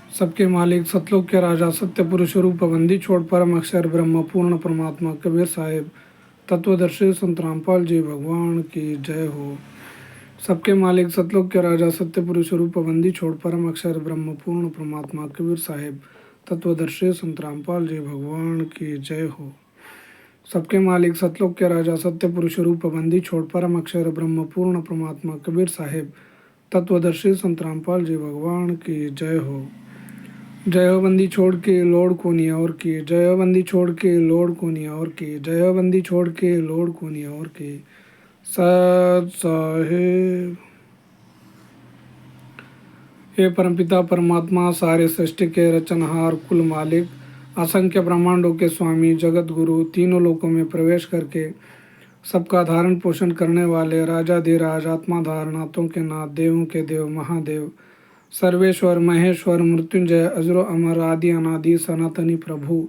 सबके मालिक सतलोक के राजा सत्य पुरुष रूप बंदी छोड़ परम अक्षर ब्रह्म पूर्ण परमात्मा कबीर साहेब तत्वदर्शी संत रामपाल जी भगवान की जय हो। सबके मालिक सतलोक के राजा सत्य पुरुष रूप बंदी छोड़ परम अक्षर ब्रह्म पूर्ण परमात्मा कबीर साहेब तत्वदर्शी संत रामपाल जी भगवान की जय हो। सबके मालिक सतलोक के राजा सत्य पुरुष रूप बंदी छोड़ परम अक्षर ब्रह्म पूर्ण परमात्मा कबीर साहेब तत्वदर्शी संत रामपाल जी भगवान की जय हो। जयो बंदी छोड़ के लोड कोनी और की, जयो बंदी छोड़ के लोड कोनी और की, जयो बंदी छोड़ के लोड कोनी और की। सत साहेब। हे परमपिता परमात्मा सारे सृष्टि के रचनहार कुल मालिक असंख्य ब्रह्मांडों के स्वामी जगत गुरु तीनों लोकों में प्रवेश करके सबका धारण पोषण करने वाले राजाधिराज आत्मा धारनाथों के नाथ देवों के देव महादेव सर्वेश्वर महेश्वर मृत्युंजय अजरो अमर आदि अनादि सनातनी प्रभु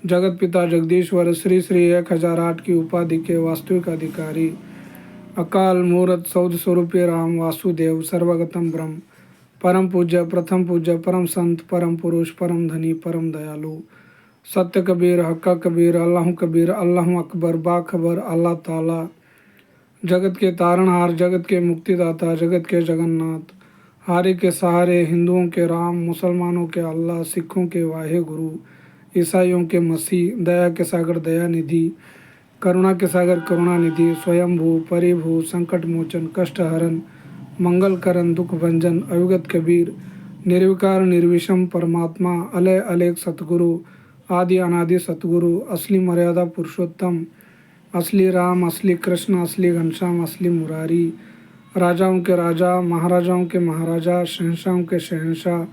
जगत पिता जगदीश्वर श्री श्री 1008 की उपाधि के वास्तविक अधिकारी अकाल मूर्त सौद स्वरूपी राम वासुदेव सर्वगतम ब्रह्म परम पूज्य प्रथम पूज्य परम संत परम पुरुष परम धनी परम दयालु सत्य कबीर हक्का कबीर अल्लाह अकबर बाखबर अल्लाह ताला जगत के तारणहार जगत के मुक्तिदाता जगत के जगन्नाथ हारे के सहारे हिंदुओं के राम मुसलमानों के अल्लाह सिखों के वाहे गुरु ईसाइयों के मसीह दया के सागर दया निधि करुणा के सागर करुणा निधि स्वयंभू परिभू संकट मोचन कष्ट हरण मंगल करण दुख भंजन अयुगत कबीर निर्विकार निर्विषम परमात्मा अलय अलेख सतगुरु आदि अनादि सतगुरु असली मर्यादा पुरुषोत्तम असली राम असली कृष्ण असली घनश्याम असली मुरारी राजाओं के राजा महाराजाओं के महाराजा शहंशाहों के शहंशाह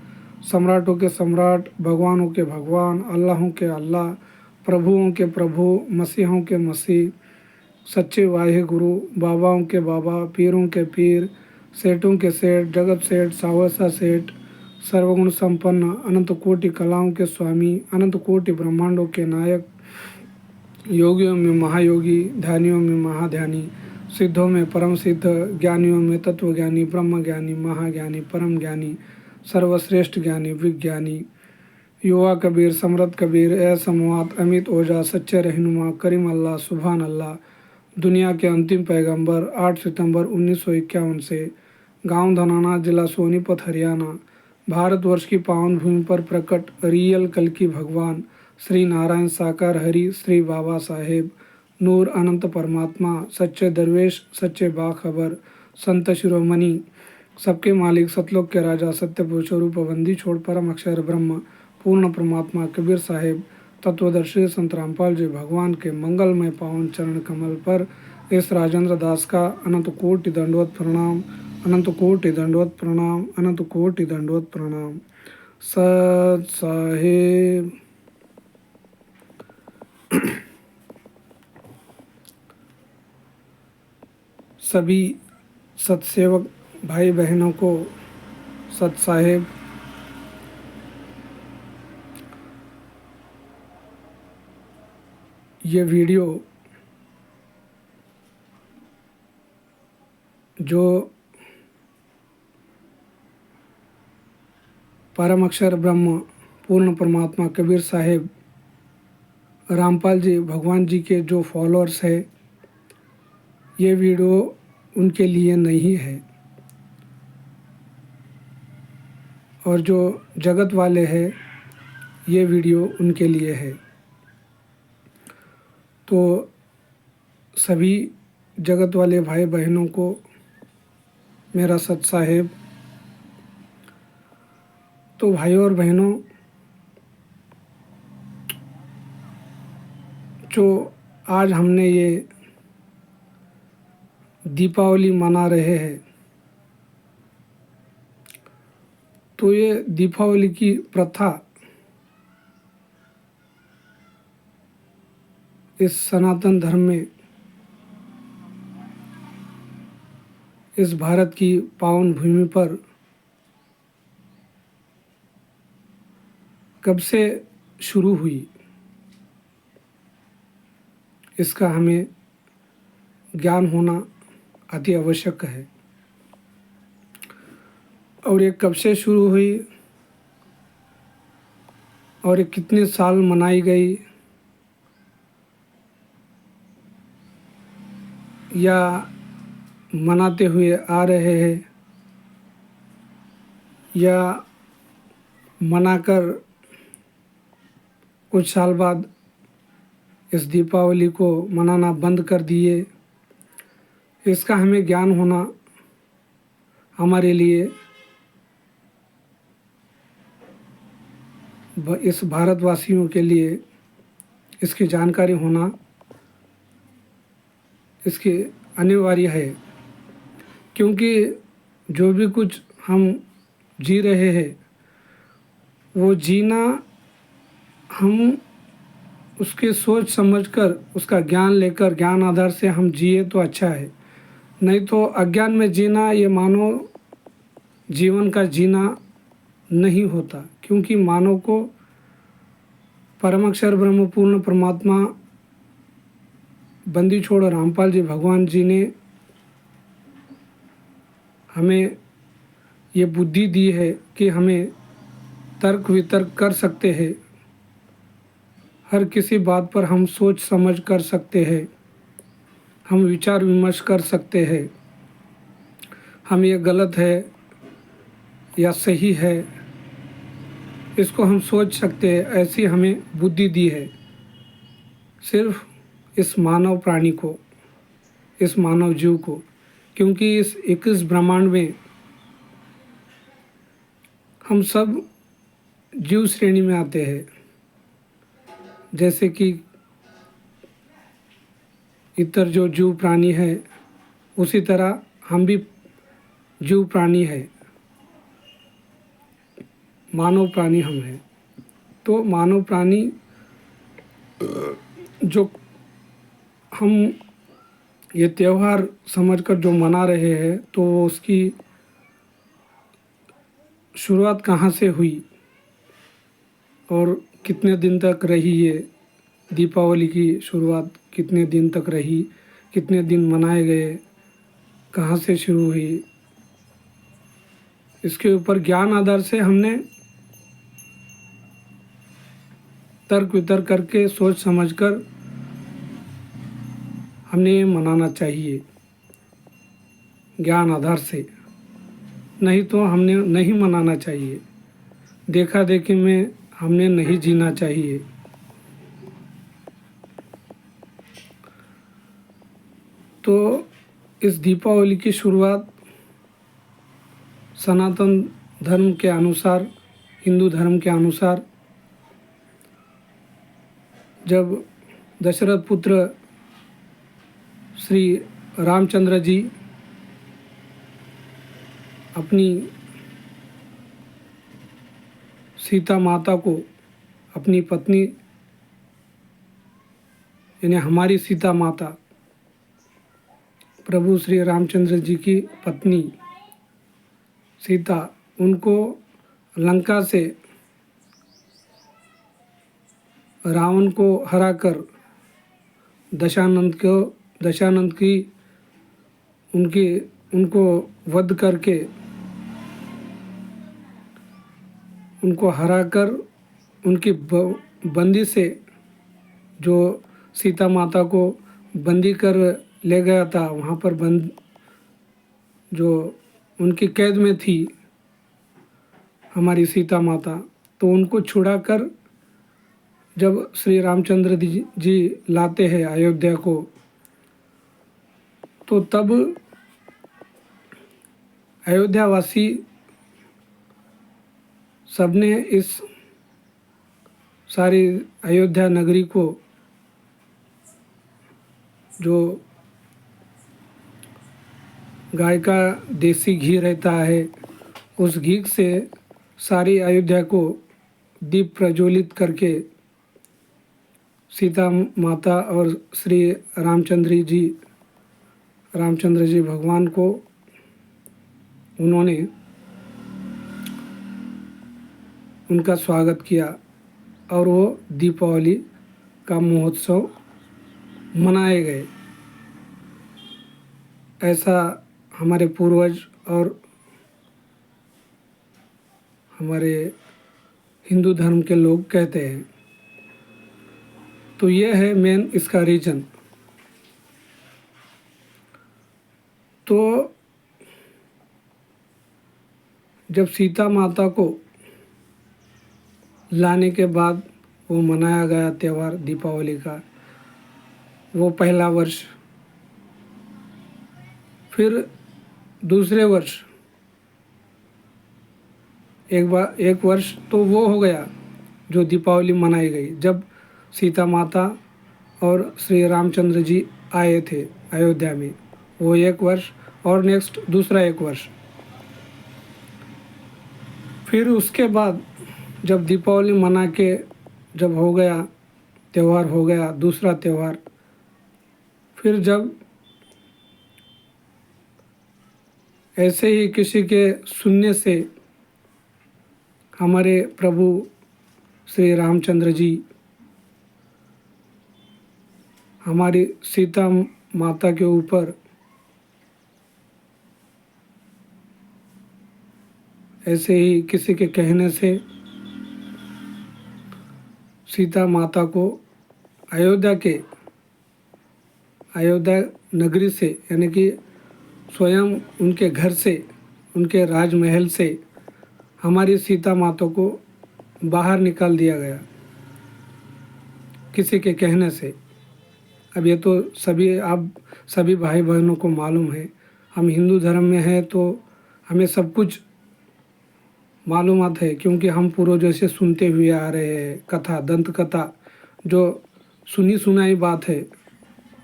सम्राटों के सम्राट भगवानों के भगवान अल्लाहों के अल्लाह प्रभुओं के प्रभु मसीहों के मसीह सच्चे वाहे गुरु बाबाओं के बाबा पीरों के पीर सेठों के सेठ जगत सेठ सावसा सेठ सर्वगुण संपन्न अनंत कोटि कलाओं के स्वामी अनंत कोटि ब्रह्मांडों के नायक योगियों में महायोगी ध्यानियों में महाध्यानी सिद्धों में परम सिद्ध ज्ञानियों में तत्वज्ञानी ब्रह्म ज्ञानी महाज्ञानी परम ज्ञानी सर्वश्रेष्ठ ज्ञानी विज्ञानी युवा कबीर समृद्ध कबीर ए समवात अमित ओझा सच्चे रहनुमा करीम अल्लाह सुभान अल्लाह दुनिया के अंतिम पैगंबर 8 सितंबर 1951 से गांव धनाना जिला सोनीपत हरियाणा भारतवर्ष की पावन भूमि पर प्रकट रियल कल्कि भगवान श्री नारायण साकार हरि श्री बाबा साहेब नूर अनंत परमात्मा सच्चे दरवेश सच्चे बाखबर संत शिरोमणि सबके मालिक सतलोक के राजा सत्य पुरुष रूप बंदी छोड़ परम अक्षर ब्रह्म पूर्ण परमात्मा कबीर साहेब तत्वदर्शी संत रामपाल जी भगवान के मंगलमय पावन चरण कमल पर इस राजेंद्र दास का अनंत कोटि दंडवत प्रणाम अनंत कोटि दंडवत प्रणाम अनंत कोटि दंडवत प्रणाम। सत साहेब। सभी सत्सेवक भाई बहनों को सत साहेब। ये वीडियो जो परम अक्षर ब्रह्म पूर्ण परमात्मा कबीर साहेब रामपाल जी भगवान जी के जो फॉलोअर्स है ये वीडियो उनके लिए नहीं है और जो जगत वाले हैं ये वीडियो उनके लिए है। तो सभी जगत वाले भाई बहनों को मेरा सत साहेब। तो भाइयों और बहनों जो आज हमने ये दीपावली मना रहे हैं तो ये दीपावली की प्रथा इस सनातन धर्म में इस भारत की पावन भूमि पर कब से शुरू हुई इसका हमें ज्ञान होना अति आवश्यक है। और ये कब से शुरू हुई और ये कितने साल मनाई गई या मनाते हुए आ रहे हैं, या मनाकर कुछ साल बाद इस दीपावली को मनाना बंद कर दिए, इसका हमें ज्ञान होना हमारे लिए, इस भारतवासियों के लिए इसकी जानकारी होना इसकी अनिवार्य है। क्योंकि जो भी कुछ हम जी रहे हैं वो जीना हम उसके सोच समझकर, उसका ज्ञान लेकर, ज्ञान आधार से हम जिए तो अच्छा है। नहीं तो अज्ञान में जीना ये मानव जीवन का जीना नहीं होता। क्योंकि मानव को परमाक्षर ब्रह्म पूर्ण परमात्मा बंदी छोड़ रामपाल जी भगवान जी ने हमें ये बुद्धि दी है कि हमें तर्क वितर्क कर सकते हैं, हर किसी बात पर हम सोच समझ कर सकते हैं, हम विचार विमर्श कर सकते हैं, हम ये गलत है या सही है इसको हम सोच सकते हैं। ऐसी हमें बुद्धि दी है सिर्फ इस मानव प्राणी को, इस मानव जीव को। क्योंकि इस 21 ब्रह्मांड में हम सब जीव श्रेणी में आते हैं। जैसे कि इतर जो जीव प्राणी है उसी तरह हम भी जीव प्राणी है, मानव प्राणी हम हैं। तो मानव प्राणी जो हम ये त्यौहार समझकर जो मना रहे हैं, तो उसकी शुरुआत कहाँ से हुई और कितने दिन तक रही, ये दीपावली की शुरुआत कितने दिन तक रही, कितने दिन मनाए गए, कहाँ से शुरू हुई, इसके ऊपर ज्ञान आधार से हमने तर्क वितर्क करके सोच समझकर हमने ये मनाना चाहिए ज्ञान आधार से। नहीं तो हमने नहीं मनाना चाहिए, देखा देखी में हमने नहीं जीना चाहिए। तो इस दीपावली की शुरुआत सनातन धर्म के अनुसार, हिंदू धर्म के अनुसार, जब दशरथ पुत्र श्री रामचंद्र जी अपनी सीता माता को, अपनी पत्नी यानी हमारी सीता माता, प्रभु श्री रामचंद्र जी की पत्नी सीता, उनको लंका से रावण को हराकर दशानंद की उनको वध करके, उनको हराकर उनकी बंदी से, जो सीता माता को बंदी कर ले गया था, वहाँ पर जो उनकी कैद में थी हमारी सीता माता, तो उनको छुड़ाकर जब श्री रामचंद्र जी लाते हैं अयोध्या को, तो तब अयोध्यावासी सबने इस सारी अयोध्या नगरी को, जो गाय का देसी घी रहता है, उस घी से सारी अयोध्या को दीप प्रज्वलित करके सीता माता और श्री रामचंद्र जी भगवान को उन्होंने उनका स्वागत किया और वो दीपावली का महोत्सव मनाए गए। ऐसा हमारे पूर्वज और हमारे हिंदू धर्म के लोग कहते हैं। तो ये है मेन इसका रीजन। तो जब सीता माता को लाने के बाद वो मनाया गया त्यौहार दीपावली का, वो पहला वर्ष। फिर दूसरे वर्ष एक वर्ष तो वो हो गया जो दीपावली मनाई गई जब सीता माता और श्री रामचंद्र जी आए थे अयोध्या में, वो एक वर्ष। और नेक्स्ट दूसरा एक वर्ष। फिर उसके बाद जब दीपावली मना के जब हो गया त्यौहार, हो गया दूसरा त्यौहार, फिर जब ऐसे ही किसी के सुनने से हमारे प्रभु श्री रामचंद्र जी हमारी सीता माता के ऊपर ऐसे ही किसी के कहने से सीता माता को अयोध्या नगरी से, यानी कि स्वयं उनके घर से, उनके राजमहल से हमारी सीता माता को बाहर निकाल दिया गया किसी के कहने से। अब ये तो आप सभी भाई बहनों को मालूम है, हम हिंदू धर्म में हैं तो हमें सब कुछ मालूमात है, क्योंकि हम पूर्वजों से सुनते हुए आ रहे हैं कथा, दंत कथा, जो सुनी सुनाई बात है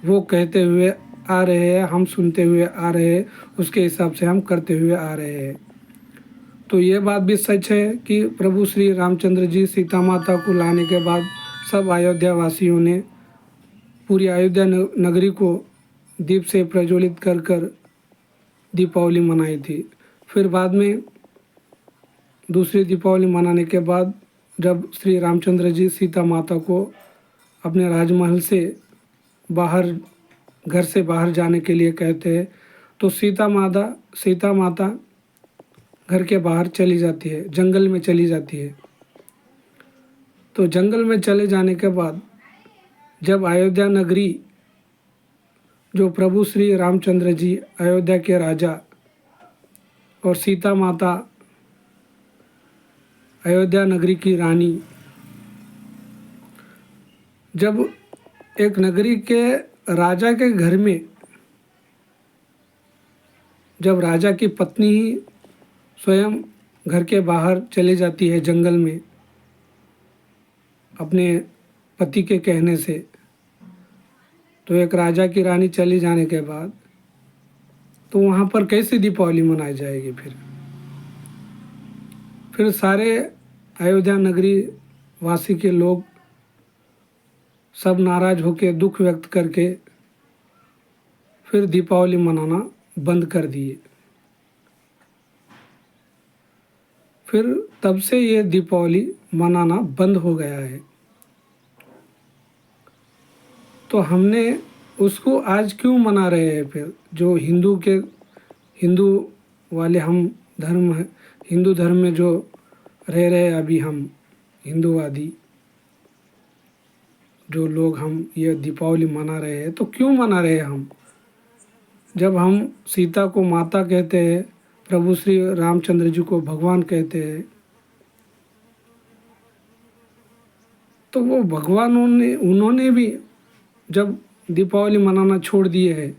वो कहते हुए आ रहे हैं, हम सुनते हुए आ रहे हैं, उसके हिसाब से हम करते हुए आ रहे हैं। तो ये बात भी सच है कि प्रभु श्री रामचंद्र जी सीता माता को लाने के बाद सब अयोध्या वासियों ने पूरी अयोध्या नगरी को दीप से प्रज्वलित कर कर दीपावली मनाई थी। फिर बाद में दूसरी दीपावली मनाने के बाद जब श्री रामचंद्र जी सीता माता को अपने राजमहल से बाहर, घर से बाहर जाने के लिए कहते हैं, तो सीता माता घर के बाहर चली जाती है, जंगल में चली जाती है। तो जंगल में चले जाने के बाद जब अयोध्या नगरी, जो प्रभु श्री रामचंद्र जी अयोध्या के राजा और सीता माता अयोध्या नगरी की रानी, जब एक नगरी के राजा के घर में जब राजा की पत्नी ही स्वयं घर के बाहर चली जाती है जंगल में अपने पति के कहने से, तो एक राजा की रानी चली जाने के बाद तो वहाँ पर कैसे दीपावली मनाई जाएगी? फिर सारे अयोध्या नगरी वासी के लोग सब नाराज होकर, दुख व्यक्त करके फिर दीपावली मनाना बंद कर दिए। फिर तब से ये दीपावली मनाना बंद हो गया है। तो हमने उसको आज क्यों मना रहे हैं? फिर जो हिंदू वाले हम धर्म है, हिंदू धर्म में जो रह रहे अभी हम हिंदूवादी जो लोग, हम ये दीपावली मना रहे हैं, तो क्यों मना रहे हैं हम? जब हम सीता को माता कहते हैं, प्रभु श्री रामचंद्र जी को भगवान कहते हैं, तो वो भगवान उन्होंने भी जब दीपावली मनाना छोड़ दिए हैं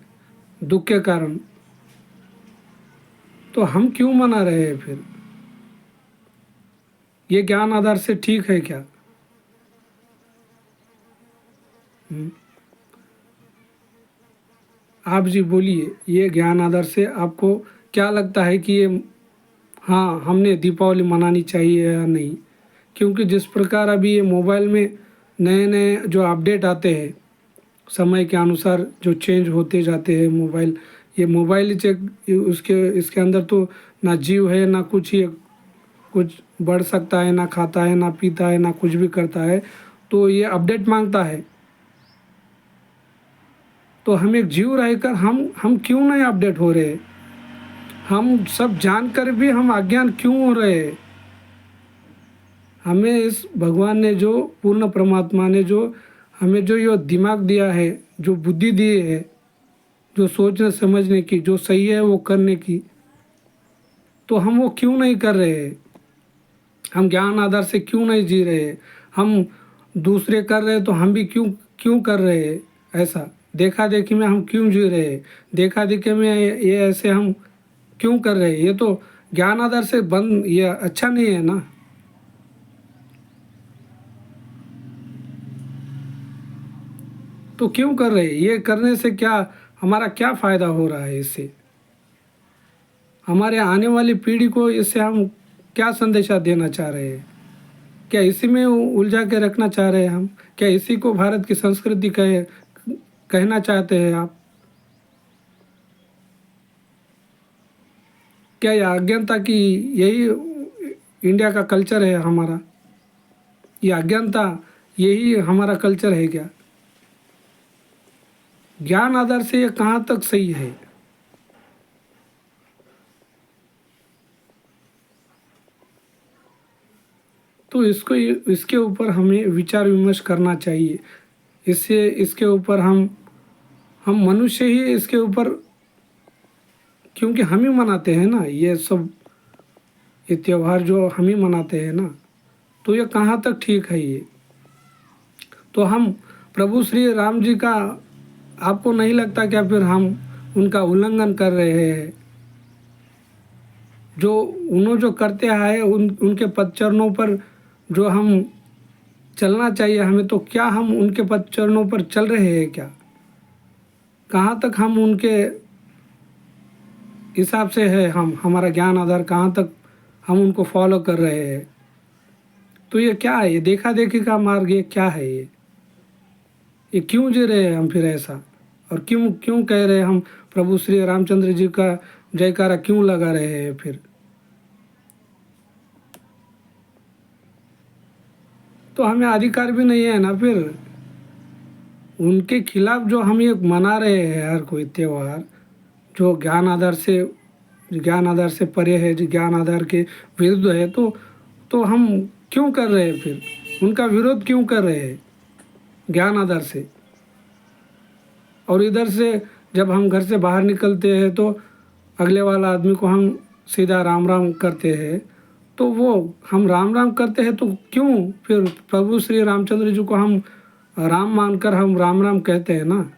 दुख के कारण, तो हम क्यों मना रहे हैं फिर? ये ज्ञान आधार से ठीक है क्या? आप जी बोलिए, ये ज्ञान आधार से आपको क्या लगता है कि ये हाँ हमने दीपावली मनानी चाहिए या नहीं? क्योंकि जिस प्रकार अभी ये मोबाइल में नए नए जो अपडेट आते हैं, समय के अनुसार जो चेंज होते जाते हैं मोबाइल, ये मोबाइल चेक इसके अंदर तो ना जीव है ना कुछ, ही कुछ बढ़ सकता है, ना खाता है, ना पीता है, ना कुछ भी करता है, तो ये अपडेट मांगता है। तो हम एक जीव रहकर हम क्यों नहीं अपडेट हो रहे? हम सब जानकर भी हम अज्ञान क्यों हो रहे? हमें इस भगवान ने जो पूर्ण परमात्मा ने जो हमें जो ये दिमाग दिया है, जो बुद्धि दी है, जो सोचने समझने की, जो सही है वो करने की, तो हम वो क्यों नहीं कर रहे हैं? हम ज्ञान आधार से क्यों नहीं जी रहे हैं? हम दूसरे कर रहे हैं तो हम भी क्यों क्यों कर रहे हैं ऐसा? देखा देखी में हम क्यों जी रहे हैं? देखा देखी में ये ऐसे हम क्यों कर रहे हैं? ये तो ज्ञान आधार से बंद, ये अच्छा नहीं है ना। तो क्यों कर रहे हैं? ये करने से क्या हमारा क्या फ़ायदा हो रहा है? इससे हमारे आने वाली पीढ़ी को इससे हम क्या संदेशा देना चाह रहे हैं? क्या इसी में उलझा के रखना चाह रहे हैं हम? क्या इसी को भारत की संस्कृति कहना चाहते हैं आप? क्या यह अज्ञानता की यही इंडिया का कल्चर है हमारा? ये अज्ञानता यही हमारा कल्चर है क्या? ज्ञान आधार से ये कहाँ तक सही है? तो इसके ऊपर हमें विचार विमर्श करना चाहिए। इससे इसके ऊपर हम मनुष्य ही इसके ऊपर, क्योंकि हम ही मनाते हैं ना ये सब, ये त्यौहार जो हम ही मनाते हैं ना, तो ये कहाँ तक ठीक है ये? तो हम प्रभु श्री राम जी का, आपको नहीं लगता क्या फिर हम उनका उल्लंघन कर रहे हैं? जो उन्होंने जो करते आए उनके पद चरणों पर जो हम चलना चाहिए हमें, तो क्या हम उनके पद चरणों पर चल रहे हैं क्या? कहाँ तक हम उनके हिसाब से है, हम हमारा ज्ञान आधार कहाँ तक हम उनको फॉलो कर रहे हैं? तो ये क्या है? ये देखा देखी का मार्ग, ये क्या है? ये क्यों जी रहे हैं हम फिर ऐसा? और क्यों क्यों कह रहे हैं हम प्रभु श्री रामचंद्र जी का जयकारा क्यों लगा रहे हैं फिर? तो हमें अधिकार भी नहीं है ना फिर उनके खिलाफ जो हम ये मना रहे हैं हर कोई त्यौहार, जो ज्ञान आधार से परे है, जो ज्ञान आधार के विरुद्ध है, तो हम क्यों कर रहे हैं फिर? उनका विरोध क्यों कर रहे हैं ज्ञान आधार से? और इधर से जब हम घर से बाहर निकलते हैं तो अगले वाला आदमी को हम सीधा राम राम करते हैं, तो वो हम राम राम करते हैं, तो क्यों फिर प्रभु श्री रामचंद्र जी को हम राम मानकर हम राम राम कहते हैं ना?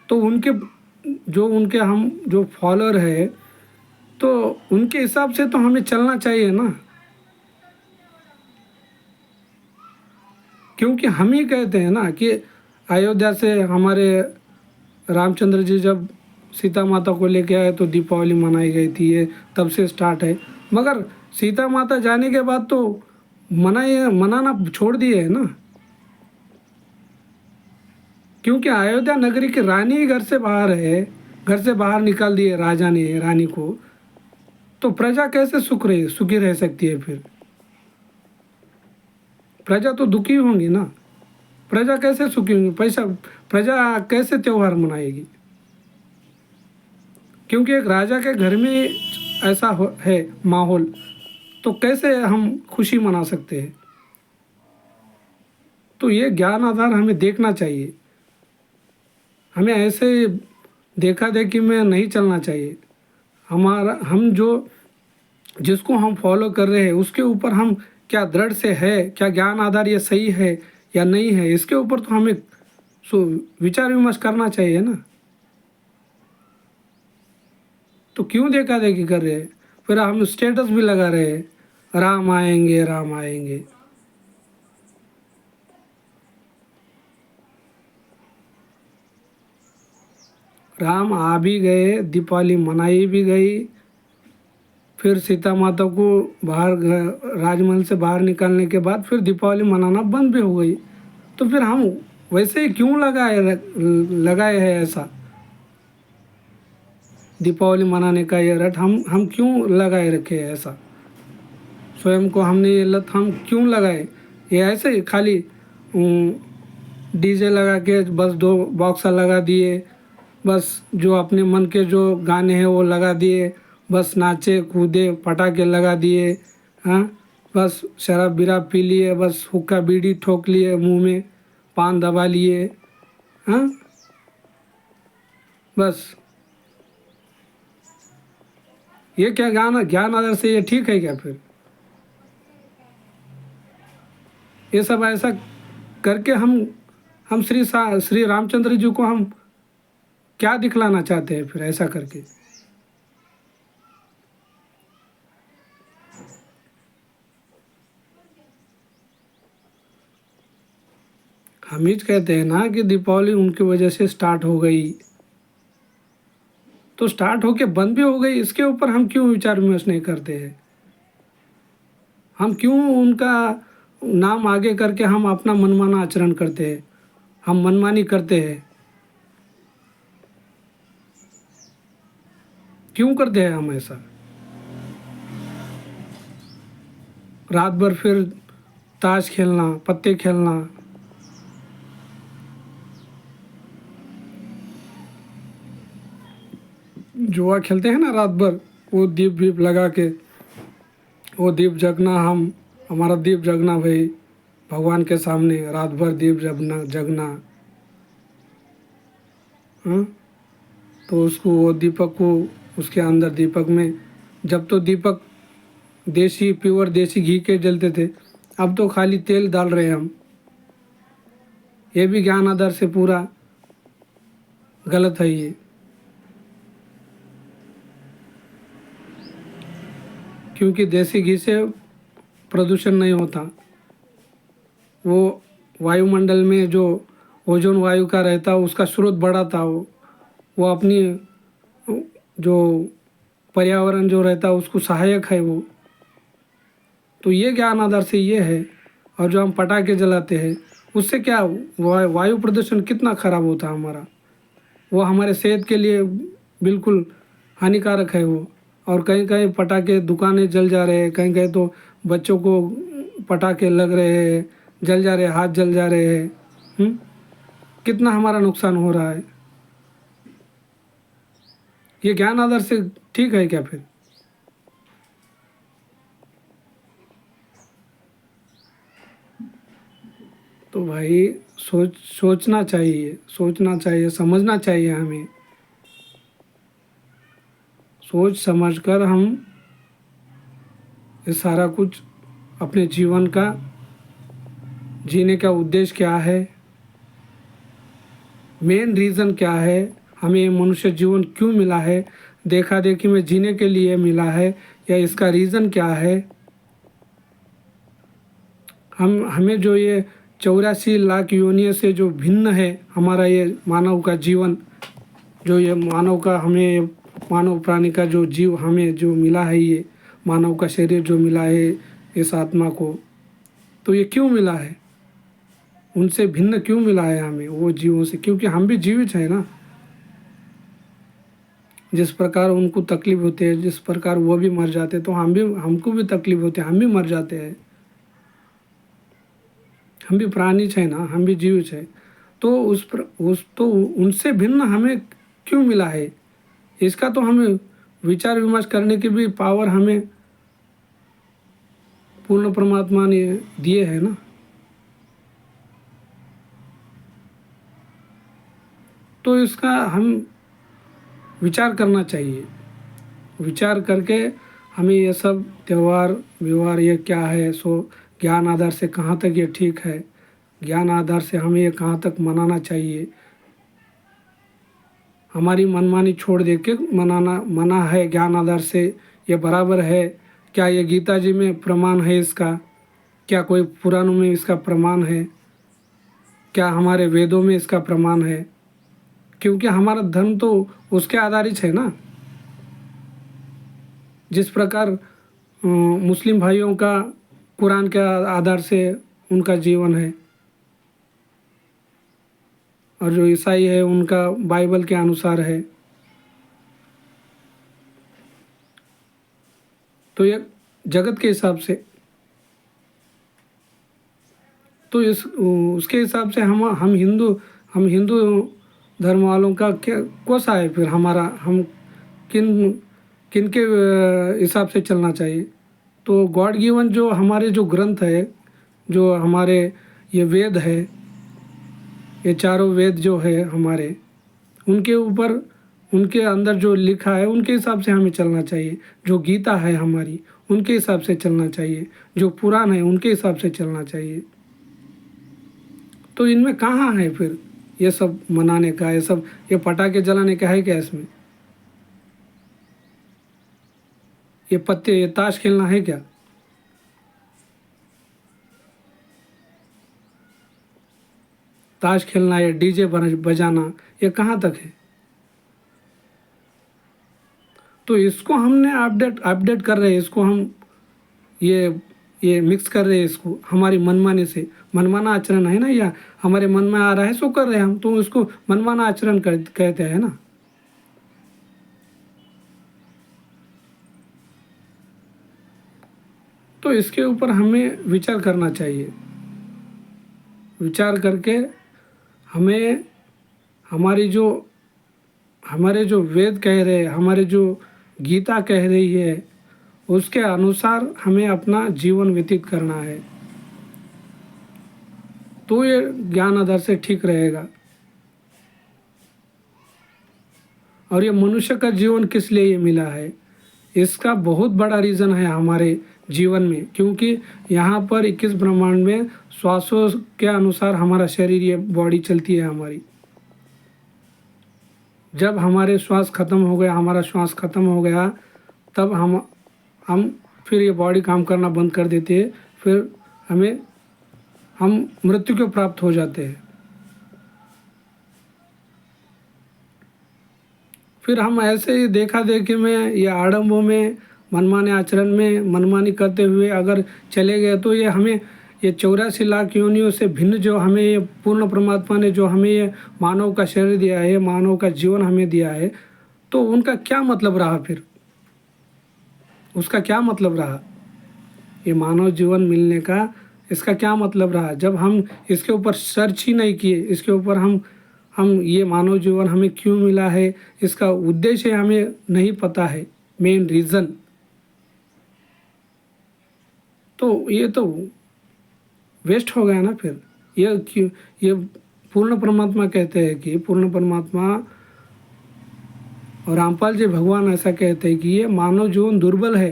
तो उनके हम जो फॉलोअर है, तो उनके हिसाब से तो हमें चलना चाहिए ना, क्योंकि हम ही कहते हैं ना कि अयोध्या से हमारे रामचंद्र जी जब सीता माता को लेके आए तो दीपावली मनाई गई थी, ये तब से स्टार्ट है। मगर सीता माता जाने के बाद तो मनाना छोड़ दिए है ना, क्योंकि अयोध्या नगरी की रानी ही घर से बाहर है, घर से बाहर निकाल दिए राजा ने रानी को, तो प्रजा कैसे सुखी रह सकती है फिर? प्रजा तो दुखी होंगी ना। प्रजा कैसे सुखी होंगी? प्रजा कैसे त्यौहार मनाएगी? क्योंकि एक राजा के घर में ऐसा है माहौल, तो कैसे हम खुशी मना सकते हैं? तो ये ज्ञान आधार हमें देखना चाहिए, हमें ऐसे देखा देखी में नहीं चलना चाहिए। हम जिसको हम फॉलो कर रहे हैं उसके ऊपर हम क्या दृढ़ से है, क्या ज्ञान आधार ये सही है या नहीं है, इसके ऊपर तो हमें विचार विमर्श करना चाहिए ना। तो क्यों देखा देखी कर रहे हैं? फिर हम स्टेटस भी लगा रहे हैं राम आएंगे राम आएंगे। राम आ भी गए, दीपावली मनाई भी गई, फिर सीता माता को राजमहल से बाहर निकालने के बाद फिर दीपावली मनाना बंद भी हो गई। तो फिर हम वैसे ही क्यों लगाए हैं ऐसा दीपावली मनाने का ये रट हम क्यों लगाए रखे हैं ऐसा? स्वयं को हमने ये लत हम क्यों लगाए? ये ऐसे ही खाली डीजे लगा के बस 2 बॉक्सर लगा दिए, बस जो अपने मन के जो गाने हैं वो लगा दिए, बस नाचे कूदे पटाखे लगा दिए, हाँ, बस शराब बिराब पी लिए, बस हुक्का बीड़ी ठोक लिए, मुंह में पान दबा लिए। हाँ, बस ये क्या ज्ञान ज्ञान आदर्श से ये ठीक है क्या? फिर ये सब ऐसा करके हम श्री रामचंद्र जी को हम क्या दिखलाना चाहते हैं फिर ऐसा करके? हम ही कहते हैं ना कि दीपावली उनकी वजह से स्टार्ट हो गई, तो स्टार्ट होके बंद भी हो गई, इसके ऊपर हम क्यों विचार विमर्श नहीं करते हैं? हम क्यों उनका नाम आगे करके हम अपना मनमाना आचरण करते हैं, हम मनमानी करते हैं? क्यों करते हैं हम ऐसा? रात भर फिर ताश खेलना, पत्ते खेलना, जुआ खेलते हैं ना रात भर, वो दीप वीप लगा के, वो दीप जगना, हम हमारा दीप जगना भाई भगवान के सामने, रात भर दीप जगना जगना। हाँ, तो उसको वो दीपक को उसके अंदर दीपक में, जब तो दीपक देसी प्योर देसी घी के जलते थे, अब तो खाली तेल डाल रहे हैं हम। ये भी ज्ञान आधार से पूरा गलत है ये, क्योंकि देसी घी से प्रदूषण नहीं होता। वो वायुमंडल में जो ओजोन वायु का रहता उसका स्रोत बड़ा था, वो अपनी जो पर्यावरण जो रहता उसको सहायक है वो। तो ये ज्ञान आधार से ये है। और जो हम पटाखे जलाते हैं उससे क्या वायु प्रदूषण कितना खराब होता हमारा, वो हमारे सेहत के लिए बिल्कुल हानिकारक है वो। और कहीं कहीं पटाखे दुकानें जल जा रहे हैं, कहीं कहीं तो बच्चों को पटाखे लग रहे हैं, जल जा रहे हैं, हाथ जल जा रहे हैं। कितना हमारा नुकसान हो रहा है। ये ज्ञान आदर्श से ठीक है क्या फिर? तो भाई सोचना चाहिए, समझना चाहिए हमें। सोच समझकर हम ये सारा कुछ अपने जीवन का जीने का उद्देश्य क्या है, मेन रीज़न क्या है, हमें ये मनुष्य जीवन क्यों मिला है, देखा देखी में जीने के लिए मिला है या इसका रीज़न क्या है? हमें जो ये 84 लाख योनियों से जो भिन्न है हमारा ये मानव का जीवन, जो ये मानव का हमें मानव प्राणी का जो जीव हमें जो मिला है, ये मानव का शरीर जो मिला है इस आत्मा को, तो ये क्यों मिला है? उनसे भिन्न क्यों मिला है हमें वो जीवों से? क्योंकि हम भी जीवित हैं ना। जिस प्रकार उनको तकलीफ होती है, जिस प्रकार वो भी मर जाते, तो हमको भी तकलीफ होती है, हम भी मर जाते हैं। हम भी प्राणी है ना, हम भी जीवित है। तो तो उनसे भिन्न हमें क्यों मिला है, इसका तो हमें विचार विमर्श करने की भी पावर हमें पूर्ण परमात्मा ने दिए है ना। तो इसका हम विचार करना चाहिए। विचार करके हमें ये सब त्यौहार व्यवहार ये क्या है, सो ज्ञान आधार से कहाँ तक ये ठीक है, ज्ञान आधार से हमें ये कहाँ तक मनाना चाहिए। हमारी मनमानी छोड़ दे के मना है ज्ञान आधार से, ये बराबर है क्या? ये गीता जी में प्रमाण है इसका? क्या कोई पुराणों में इसका प्रमाण है? क्या हमारे वेदों में इसका प्रमाण है? क्योंकि हमारा धर्म तो उसके आधारित है ना। जिस प्रकार मुस्लिम भाइयों का कुरान के आधार से उनका जीवन है, और जो ईसाई है उनका बाइबल के अनुसार है। तो ये जगत के हिसाब से, तो इस उसके हिसाब से हम हिंदू धर्म वालों का क्या कोसा है फिर हमारा? हम किन किन के हिसाब से चलना चाहिए? तो गॉड गिवन जो हमारे जो ग्रंथ है, जो हमारे ये वेद है, ये चारों वेद जो है हमारे, उनके ऊपर, उनके अंदर जो लिखा है उनके हिसाब से हमें चलना चाहिए। जो गीता है हमारी, उनके हिसाब से चलना चाहिए। जो पुराण है उनके हिसाब से चलना चाहिए। तो इनमें कहाँ है फिर ये सब मनाने का, ये सब ये पटाखे जलाने का है क्या इसमें? ये पत्ते, ये ताश खेलना है क्या? ताश खेलना या डीजे बजाना, ये कहाँ तक है? तो इसको हमने अपडेट अपडेट कर रहे हैं, इसको हम ये मिक्स कर रहे हैं इसको हमारी मनमाने से। मनमाना आचरण है ना, या हमारे मन में आ रहा है सो कर रहे हैं हम, तो इसको मनमाना आचरण कहते हैं ना। तो इसके ऊपर हमें विचार करना चाहिए। विचार करके हमें हमारे जो वेद कह रहे हैं, हमारे जो गीता कह रही है, उसके अनुसार हमें अपना जीवन व्यतीत करना है। तो ये ज्ञान आधार से ठीक रहेगा। और ये मनुष्य का जीवन किस लिए ये मिला है, इसका बहुत बड़ा रीज़न है हमारे जीवन में। क्योंकि यहाँ पर 21 ब्रह्मांड में श्वासों के अनुसार हमारा शरीर, ये बॉडी चलती है हमारी। जब हमारे श्वास खत्म हो गया, हमारा श्वास खत्म हो गया, तब हम फिर ये बॉडी काम करना बंद कर देती है। फिर हम मृत्यु को प्राप्त हो जाते हैं। फिर हम ऐसे ही देखा देखी में या आडंबों में, मनमाने आचरण में, मनमानी करते हुए अगर चले गए, तो ये हमें ये 84 लाख योनियों से भिन्न जो हमें ये पूर्ण परमात्मा ने जो हमें ये मानव का शरीर दिया है, मानव का जीवन हमें दिया है, तो उनका क्या मतलब रहा? फिर उसका क्या मतलब रहा? ये मानव जीवन मिलने का इसका क्या मतलब रहा? जब हम इसके ऊपर सर्च ही नहीं किए, इसके ऊपर हम ये मानव जीवन हमें क्यों मिला है, इसका उद्देश्य हमें नहीं पता है, मेन रीज़न। तो ये तो वेस्ट हो गया ना फिर। ये पूर्ण परमात्मा कहते हैं कि पूर्ण परमात्मा और रामपाल जी भगवान ऐसा कहते हैं कि ये मानव जीवन दुर्बल है,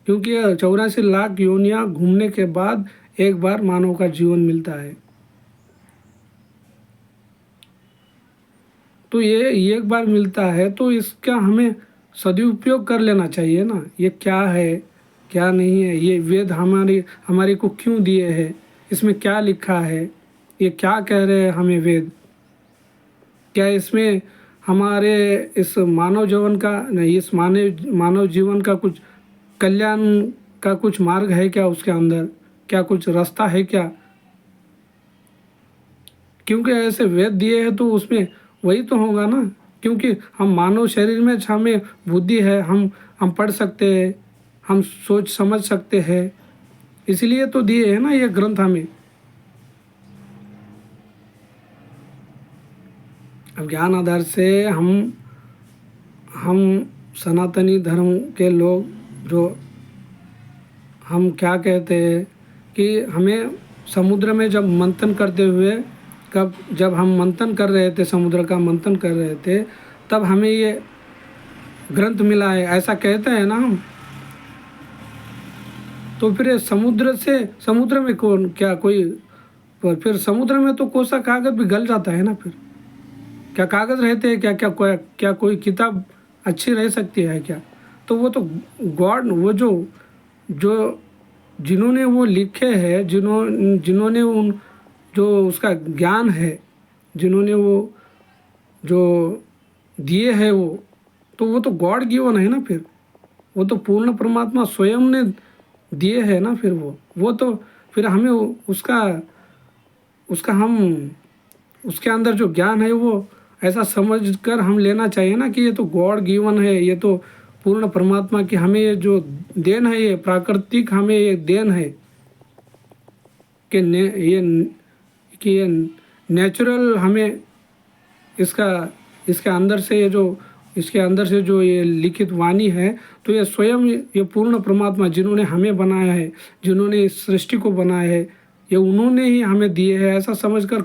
क्योंकि 84 लाख योनियाँ घूमने के बाद एक बार मानव का जीवन मिलता है। तो ये एक बार मिलता है, तो इसका हमें सदुपयोग कर लेना चाहिए ना। ये क्या है क्या नहीं है, ये वेद हमारे को क्यों दिए हैं, इसमें क्या लिखा है, ये क्या कह रहे हैं हमें वेद? क्या इसमें हमारे इस मानव जीवन का, नहीं, इस मानव जीवन का कुछ कल्याण का कुछ मार्ग है क्या? उसके अंदर क्या कुछ रास्ता है क्या? क्योंकि ऐसे वेद दिए हैं तो उसमें वही तो होगा ना। क्योंकि हम मानव शरीर में हमें बुद्धि है, हम पढ़ सकते हैं, हम सोच समझ सकते हैं, इसलिए तो दिए हैं ना ये ग्रंथ हमें। अब ज्ञान आधार से हम सनातनी धर्म के लोग जो हम क्या कहते हैं कि हमें समुद्र में जब मंथन करते हुए, जब हम मंथन कर रहे थे, समुद्र का मंथन कर रहे थे, तब हमें ये ग्रंथ मिला है, ऐसा कहते हैं ना हम। तो फिर समुद्र में कौन क्या कोई, फिर समुद्र में तो कोसा कागज़ भी गल जाता है ना। फिर क्या कागज़ रहते हैं क्या कोई किताब अच्छी रह सकती है क्या? तो वो तो गॉड, वो जो जिन्होंने वो लिखे हैं, जिन्होंने उन जो उसका ज्ञान है, जिन्होंने वो जो दिए हैं, वो तो गॉड गिवन है ना। फिर वो तो पूर्ण परमात्मा स्वयं ने दिए हैं ना। फिर वो तो फिर हमें उसके अंदर जो ज्ञान है वो ऐसा समझकर हम लेना चाहिए ना कि ये तो गॉड गिवन है, ये तो पूर्ण परमात्मा की हमें ये जो देन है, ये प्राकृतिक हमें ये देन है कि ये नेचुरल हमें इसके अंदर से ये जो इसके अंदर से जो ये लिखित वाणी है, तो ये स्वयं ये पूर्ण परमात्मा जिन्होंने हमें बनाया है, जिन्होंने इस सृष्टि को बनाया है, ये उन्होंने ही हमें दिए है, ऐसा समझकर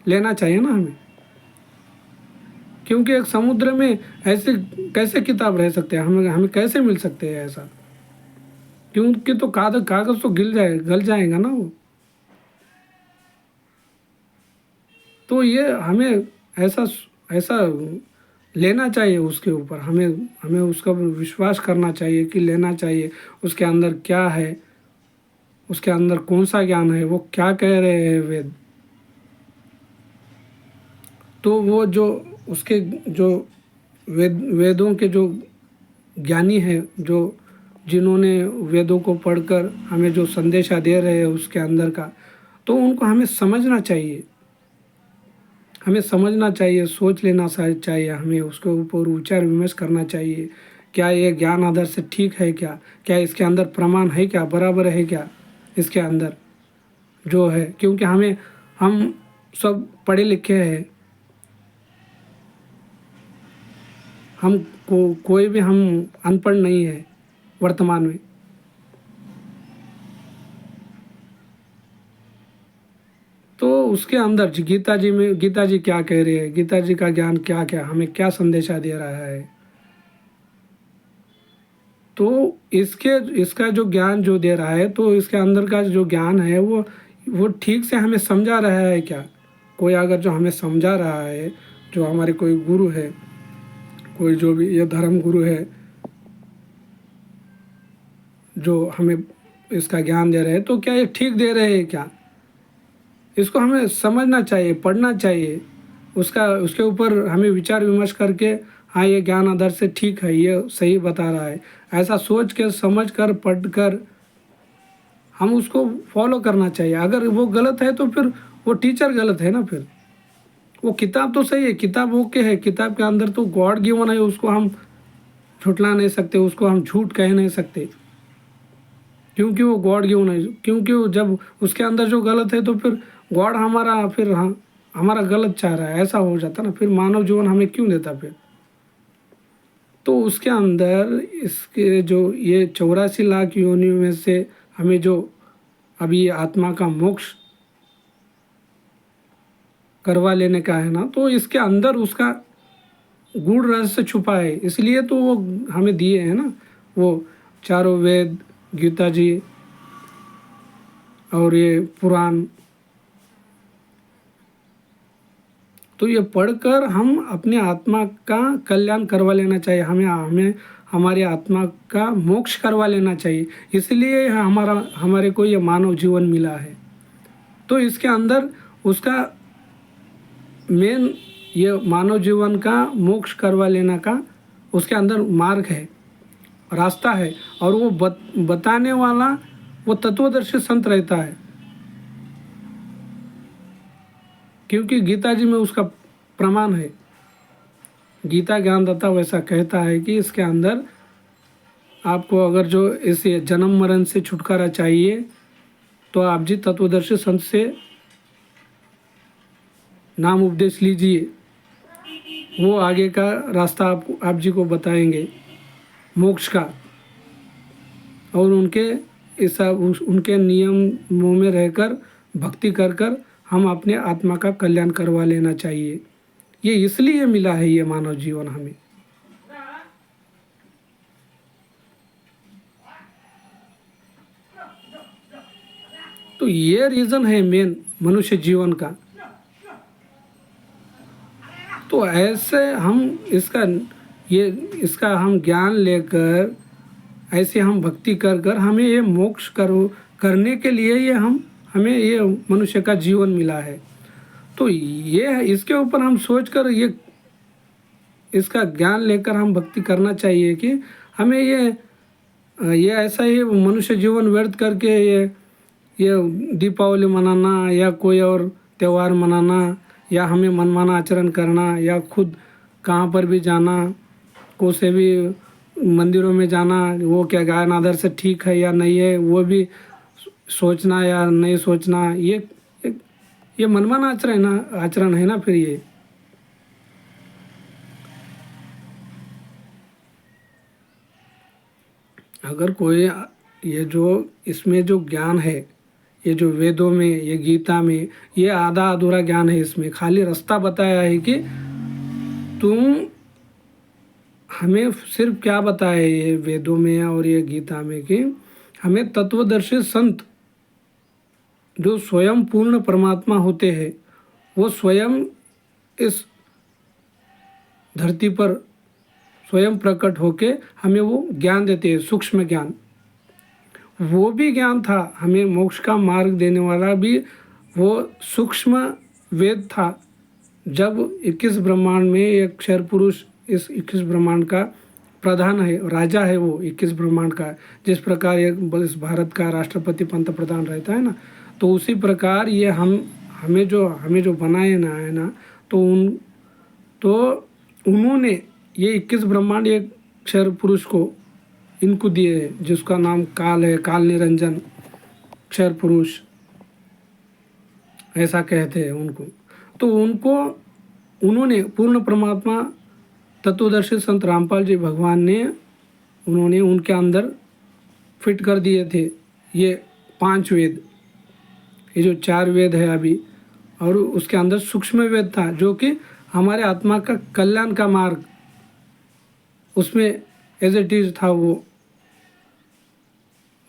लेना चाहिए ना हमें। क्योंकि एक समुद्र में ऐसे कैसे किताब रह सकते हैं, हमें हमें कैसे मिल सकते हैं ऐसा? क्योंकि तो कागज तो गल जाएगा ना वो। तो ये हमें ऐसा ऐसा लेना चाहिए उसके ऊपर, हमें हमें उसका विश्वास करना चाहिए कि लेना चाहिए उसके अंदर क्या है, उसके अंदर कौन सा ज्ञान है, वो क्या कह रहे हैं वेद। तो वो जो उसके जो वेदों के जो ज्ञानी है, जो जिन्होंने वेदों को पढ़कर हमें जो संदेशा दे रहे हैं उसके अंदर का, तो उनको हमें समझना चाहिए, हमें समझना चाहिए, सोच लेना चाहिए, हमें उसके ऊपर विचार विमर्श करना चाहिए। क्या ये ज्ञान आधार से ठीक है क्या? क्या इसके अंदर प्रमाण है क्या, बराबर है क्या इसके अंदर जो है? क्योंकि हम सब पढ़े लिखे हैं, कोई भी हम अनपढ़ नहीं है वर्तमान में। तो उसके अंदर गीता जी क्या कह रही है, गीता जी का ज्ञान क्या क्या हमें क्या संदेशा दे रहा है। तो इसका जो ज्ञान जो दे रहा है, तो इसके अंदर का जो ज्ञान है वो ठीक से हमें समझा रहा है क्या? कोई अगर जो हमें समझा रहा है, जो हमारे कोई गुरु है, कोई जो भी ये धर्म गुरु है जो हमें इसका ज्ञान दे रहे हैं, तो क्या ये ठीक दे रहे हैं क्या? इसको हमें समझना चाहिए, पढ़ना चाहिए, उसके ऊपर हमें विचार विमर्श करके, हाँ ये ज्ञान आधार से ठीक है, ये सही बता रहा है, ऐसा सोच के समझ कर पढ़ कर हम उसको फॉलो करना चाहिए। अगर वो गलत है तो फिर वो टीचर गलत है ना, फिर वो किताब तो सही है, किताब ओके है, किताब के अंदर तो गॉड गिवन है, उसको हम झुटला नहीं सकते, उसको हम झूठ कह नहीं सकते, क्योंकि वो गॉड गिवन है। क्योंकि वो जब उसके अंदर जो गलत है, तो फिर गॉड हमारा फिर हमारा गलत चाह रहा है, ऐसा हो जाता ना, फिर मानव जीवन हमें क्यों देता फिर? तो उसके अंदर इसके जो ये 84 लाख योनियों में से हमें जो अभी आत्मा का मोक्ष करवा लेने का है ना, तो इसके अंदर उसका गूढ़ रहस्य छुपा है, इसलिए तो वो हमें दिए हैं ना, वो चारों वेद, गीता जी और ये पुराण। तो ये पढ़कर हम अपनी आत्मा का कल्याण करवा लेना चाहिए, हमें हमारी आत्मा का मोक्ष करवा लेना चाहिए, इसलिए हमारे को ये मानव जीवन मिला है। तो इसके अंदर उसका मेन ये मानव जीवन का मोक्ष करवा लेने का उसके अंदर मार्ग है, रास्ता है, और वो बताने वाला वो तत्वदर्शी संत रहता है। क्योंकि गीता जी में उसका प्रमाण है, गीता ज्ञानदाता वैसा कहता है कि इसके अंदर आपको अगर जो इस जन्म मरण से छुटकारा चाहिए, तो आप जी तत्वदर्शी संत से नाम उपदेश लीजिए, वो आगे का रास्ता आप जी को बताएंगे मोक्ष का। और उनके नियमों में रहकर भक्ति कर कर हम अपने आत्मा का कल्याण करवा लेना चाहिए। ये इसलिए मिला है ये मानव जीवन हमें। तो ये रीज़न है मेन मनुष्य जीवन का। तो ऐसे हम इसका हम ज्ञान लेकर, ऐसे हम भक्ति कर कर हमें ये मोक्ष करने के लिए हमें ये मनुष्य का जीवन मिला है। तो ये इसके ऊपर हम सोच कर इसका ज्ञान लेकर हम भक्ति करना चाहिए कि हमें ये ऐसा ही मनुष्य जीवन व्यर्थ करके ये दीपावली मनाना या कोई और त्यौहार मनाना, या हमें मनमाना आचरण करना, या खुद कहाँ पर भी जाना, को से भी मंदिरों में जाना, वो क्या ज्ञान आधार से ठीक है या नहीं है, वो भी सोचना या नहीं सोचना, ये मनमाना आचरण है ना फिर ये। अगर कोई ये जो इसमें जो ज्ञान है, ये जो वेदों में, ये गीता में, ये आधा अधूरा ज्ञान है। इसमें खाली रास्ता बताया है कि तुम, हमें सिर्फ क्या बताया है ये वेदों में और ये गीता में कि हमें तत्वदर्शी संत जो स्वयं पूर्ण परमात्मा होते हैं, वो स्वयं इस धरती पर स्वयं प्रकट होके हमें वो ज्ञान देते हैं, सूक्ष्म ज्ञान। वो भी ज्ञान था, हमें मोक्ष का मार्ग देने वाला भी वो सूक्ष्म वेद था। जब 21 ब्रह्मांड में एक अक्षर पुरुष इस 21 ब्रह्मांड का प्रधान है, राजा है, वो 21 ब्रह्मांड का, जिस प्रकार एक इस भारत का राष्ट्रपति पंत प्रधान रहता है ना, तो उसी प्रकार ये हमें जो बनाए ना है ना, तो उन्होंने ये 21 ब्रह्मांड एक अक्षर पुरुष को इनको दिए है, जिसका नाम काल है, काल निरंजन अक्षर पुरुष ऐसा कहते हैं उनको। तो उन्होंने पूर्ण परमात्मा तत्वदर्शी संत रामपाल जी भगवान ने उन्होंने उनके अंदर फिट कर दिए थे ये 5 वेद, ये जो 4 वेद है अभी, और उसके अंदर सूक्ष्म वेद था जो कि हमारे आत्मा का कल्याण का मार्ग, उसमें एज इट इज था, वो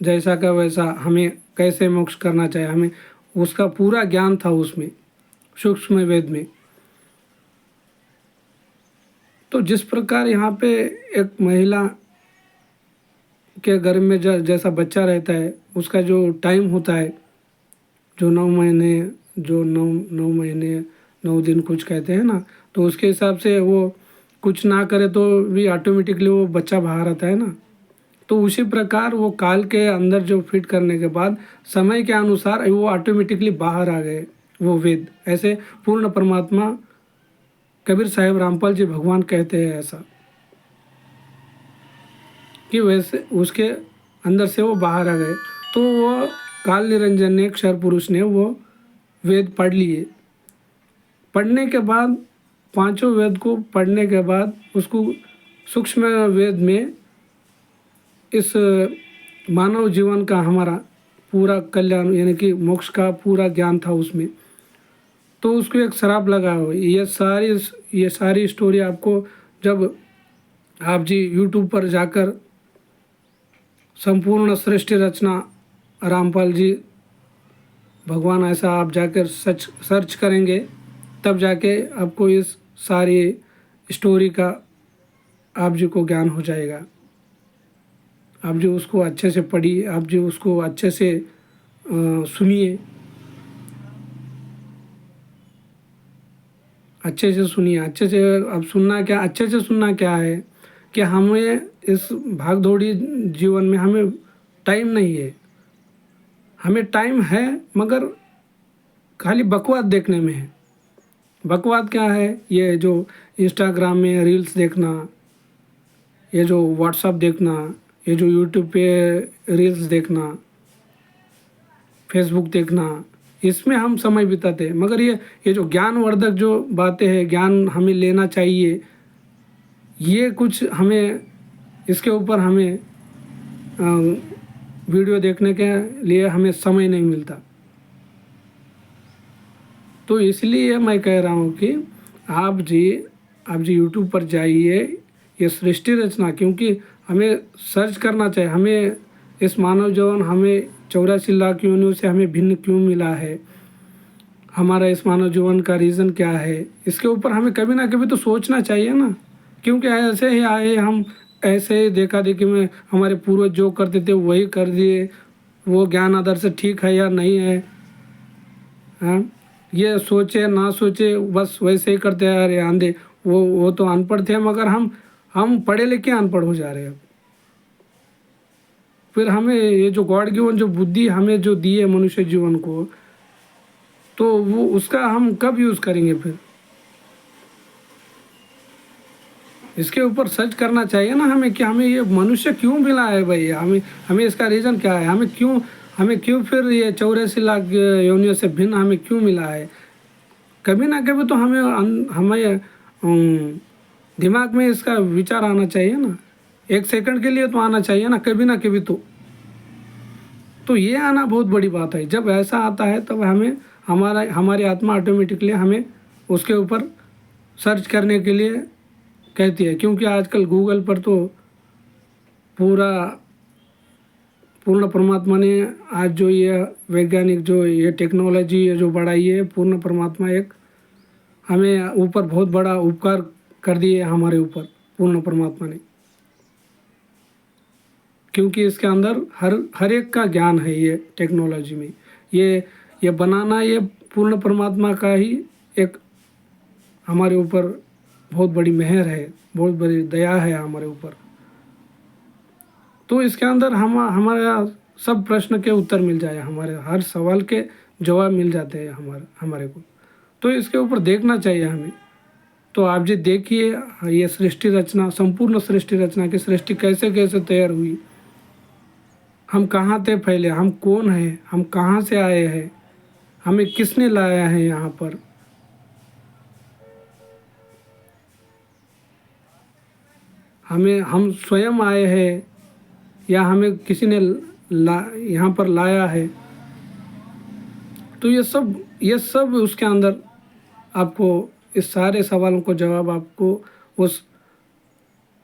जैसा का वैसा हमें कैसे मोक्ष करना चाहिए, हमें उसका पूरा ज्ञान था उसमें सूक्ष्म वेद में। तो जिस प्रकार यहाँ पे एक महिला के घर में जैसा बच्चा रहता है, उसका जो टाइम होता है, जो 9 महीने, जो 9 महीने 9 दिन कुछ कहते हैं ना, तो उसके हिसाब से वो कुछ ना करे तो भी ऑटोमेटिकली वो बच्चा बाहर आता है ना। तो उसी प्रकार वो काल के अंदर जो फिट करने के बाद समय के अनुसार वो ऑटोमेटिकली बाहर आ गए वो वेद। ऐसे पूर्ण परमात्मा कबीर साहिब रामपाल जी भगवान कहते हैं ऐसा, कि वैसे उसके अंदर से वो बाहर आ गए। तो वो काल निरंजन ने, अक्षर पुरुष ने, वो वेद पढ़ लिए। पढ़ने के बाद 5 वेद को पढ़ने के बाद उसको सूक्ष्म वेद में इस मानव जीवन का हमारा पूरा कल्याण यानी कि मोक्ष का पूरा ज्ञान था उसमें। तो उसको एक श्राप लगा हो। ये सारी स्टोरी आपको जब आप जी यूट्यूब पर जाकर संपूर्ण सृष्टि रचना रामपाल जी भगवान ऐसा आप जाकर सर्च करेंगे, तब जाके आपको इस सारी स्टोरी का आप जी को ज्ञान हो जाएगा। आप जो उसको अच्छे से पढ़िए, आप जो उसको अच्छे से सुनिए, अच्छे से सुनिए। अच्छे से अब सुनना क्या, अच्छे से सुनना क्या है कि हमें इस भागदौड़ी जीवन में हमें टाइम नहीं है। हमें टाइम है मगर खाली बकवास देखने में है। बकवास क्या है? ये जो इंस्टाग्राम में रील्स देखना, ये जो व्हाट्सअप देखना, ये जो यूट्यूब पे रील्स देखना, फेसबुक देखना, इसमें हम समय बिताते हैं। मगर ये जो ज्ञानवर्धक जो बातें हैं, ज्ञान हमें लेना चाहिए, ये कुछ हमें इसके ऊपर हमें वीडियो देखने के लिए हमें समय नहीं मिलता। तो इसलिए मैं कह रहा हूँ कि आप जी यूट्यूब पर जाइए, ये सृष्टि रचना, क्योंकि हमें सर्च करना चाहिए। हमें इस मानव जीवन, हमें 84 लाख योनियों से हमें भिन्न क्यों मिला है, हमारा इस मानव जीवन का रीज़न क्या है, इसके ऊपर हमें कभी ना कभी तो सोचना चाहिए ना। क्योंकि ऐसे ही आए हम, ऐसे ही देखा देखी में हमारे पूर्वज जो करते थे वही कर दिए, वो ज्ञान आदर्श ठीक है या नहीं है, हाँ, ये सोचे ना सोचे बस वैसे ही करते आ रहे आंधे। वो तो अनपढ़ थे, मगर हम पढ़े लिखे अनपढ़ हो जा रहे हैं। फिर हमें ये जो गॉड गिवन जो बुद्धि हमें जो दी है मनुष्य जीवन को, तो वो उसका हम कब यूज़ करेंगे? फिर इसके ऊपर सर्च करना चाहिए ना हमें कि हमें ये मनुष्य क्यों मिला है भाई, हमें इसका रीज़न क्या है, हमें क्यों फिर ये 84 लाख योनियों से भिन्न हमें क्यों मिला है। कभी ना कभी तो हमें दिमाग में इसका विचार आना चाहिए ना। 1 सेकंड के लिए तो आना चाहिए ना, कभी ना कभी तो ये आना बहुत बड़ी बात है। जब ऐसा आता है तब हमें हमारी आत्मा ऑटोमेटिकली हमें उसके ऊपर सर्च करने के लिए कहती है, क्योंकि आजकल गूगल पर तो पूरा पूर्ण परमात्मा ने आज जो ये वैज्ञानिक जो ये टेक्नोलॉजी ये जो बढ़ाई है, पूर्ण परमात्मा एक हमें ऊपर बहुत बड़ा उपकार कर दिए हमारे ऊपर पूर्ण परमात्मा ने, क्योंकि इसके अंदर हर एक का ज्ञान है। ये टेक्नोलॉजी में ये बनाना ये पूर्ण परमात्मा का ही एक हमारे ऊपर बहुत बड़ी मेहर है, बहुत बड़ी दया है हमारे ऊपर। तो इसके अंदर हमारा सब प्रश्न के उत्तर मिल जाए, हमारे हर सवाल के जवाब मिल जाते हैं हमारे को। तो इसके ऊपर देखना चाहिए हमें। तो आप जी देखिए ये सृष्टि रचना, संपूर्ण सृष्टि रचना की सृष्टि कैसे कैसे तैयार हुई, हम कहाँ थे पहले, हम कौन हैं, हम कहाँ से आए हैं, हमें किसने लाया है यहाँ पर। हम स्वयं आए हैं या हमें किसी ने यहाँ पर लाया है। तो ये सब उसके अंदर आपको इस सारे सवालों को जवाब आपको उस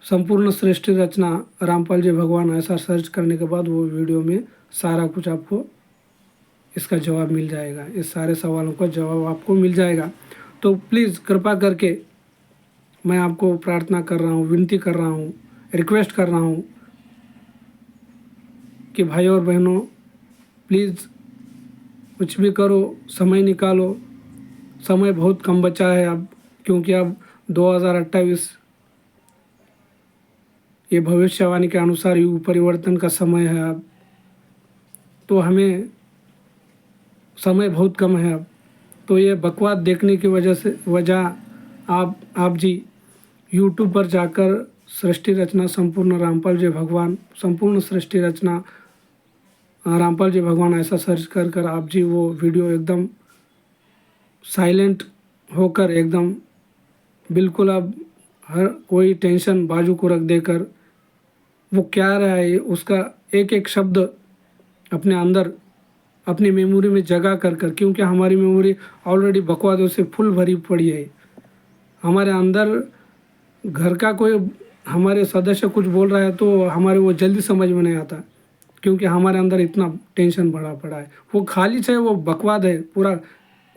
संपूर्ण सृष्टि रचना रामपाल जी भगवान ऐसा सर्च करने के बाद वो वीडियो में सारा कुछ आपको इसका जवाब मिल जाएगा, इस सारे सवालों का जवाब आपको मिल जाएगा। तो प्लीज़ कृपा करके मैं आपको प्रार्थना कर रहा हूँ, विनती कर रहा हूँ, रिक्वेस्ट कर रहा हूँ कि भाई और बहनों प्लीज़ कुछ भी करो, समय निकालो। समय बहुत कम बचा है अब, क्योंकि अब 2028 ये भविष्यवाणी के अनुसार युग परिवर्तन का समय है अब। तो हमें समय बहुत कम है अब। तो ये बकवास देखने की वजह आप जी यूट्यूब पर जाकर सृष्टि रचना संपूर्ण रामपाल जी भगवान, संपूर्ण सृष्टि रचना रामपाल जी भगवान ऐसा सर्च कर आप जी वो वीडियो एकदम साइलेंट होकर एकदम बिल्कुल अब हर कोई टेंशन बाजू को रख देकर वो क्या रहा है उसका एक एक शब्द अपने अंदर अपनी मेमोरी में जगा कर, क्योंकि हमारी मेमोरी ऑलरेडी बकवादों से फुल भरी पड़ी है। हमारे अंदर घर का कोई हमारे सदस्य कुछ बोल रहा है तो हमारे वो जल्दी समझ में नहीं आता, क्योंकि हमारे अंदर इतना टेंशन भरा पड़ा है। वो खाली चाहे वो बकवाद है, पूरा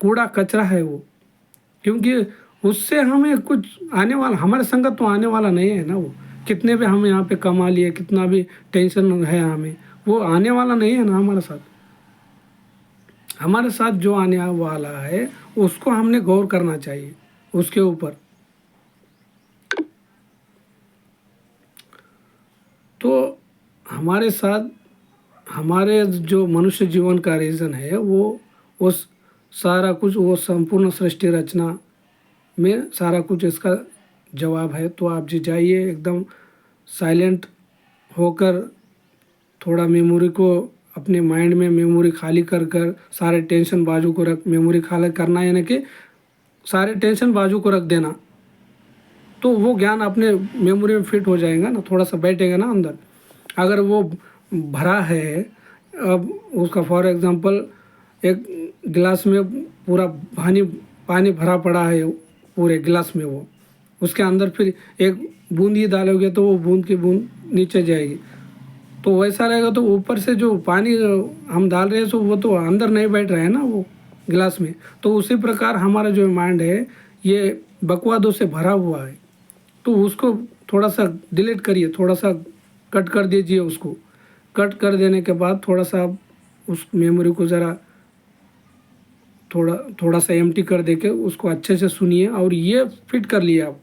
कूड़ा कचरा है वो, क्योंकि उससे हमें कुछ आने वाला, हमारे संगत तो आने वाला नहीं है ना। वो कितने भी हम यहाँ पे कमा लिए, कितना भी टेंशन है हमें, वो आने वाला नहीं है ना हमारे साथ। हमारे साथ जो आने वाला है उसको हमने गौर करना चाहिए उसके ऊपर। तो हमारे साथ हमारे जो मनुष्य जीवन का रीज़न है वो उस सारा कुछ वो संपूर्ण सृष्टि रचना में सारा कुछ इसका जवाब है। तो आप जी जाइए एकदम साइलेंट होकर, थोड़ा मेमोरी को अपने माइंड में मेमोरी खाली कर सारे टेंशन बाजू को रख, मेमोरी खाली करना यानी कि सारे टेंशन बाजू को रख देना। तो वो ज्ञान अपने मेमोरी में फिट हो जाएगा ना, थोड़ा सा बैठेगा ना अंदर। अगर वो भरा है, अब उसका फॉर एग्जांपल एक गिलास में पूरा पानी भरा पड़ा है पूरे गिलास में, वो उसके अंदर फिर एक बूंद ही डालोगे तो वो बूंद की बूंद नीचे जाएगी। तो वैसा रहेगा तो ऊपर से जो पानी हम डाल रहे हैं तो वो तो अंदर नहीं बैठ रहा है ना वो गिलास में। तो उसी प्रकार हमारा जो माइंड है ये बकवादों से भरा हुआ है। तो उसको थोड़ा सा डिलीट करिए, थोड़ा सा कट कर दीजिए। उसको कट कर देने के बाद थोड़ा सा उस मेमोरी को ज़रा थोड़ा सा एम्प्टी कर दे के उसको अच्छे से सुनिए और ये फिट कर लिए आप,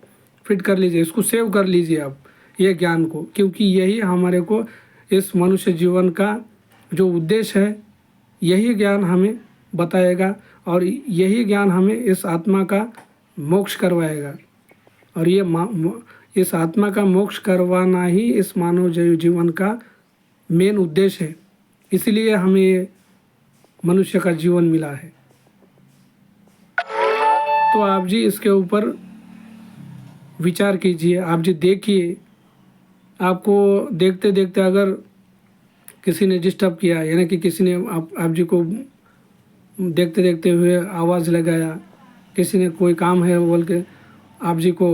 फिट कर लीजिए, इसको सेव कर लीजिए आप ये ज्ञान को, क्योंकि यही हमारे को इस मनुष्य जीवन का जो उद्देश्य है यही ज्ञान हमें बताएगा और यही ज्ञान हमें इस आत्मा का मोक्ष करवाएगा। और ये इस आत्मा का मोक्ष करवाना ही इस मानव जीवन का मेन उद्देश्य है। इसलिए हमें ये मनुष्य का जीवन मिला है। तो आप जी इसके ऊपर विचार कीजिए, आप जी देखिए आपको देखते देखते अगर किसी ने डिस्टर्ब किया, यानी कि किसी ने आप जी को देखते देखते हुए आवाज़ लगाया, किसी ने कोई काम है बोल के आप जी को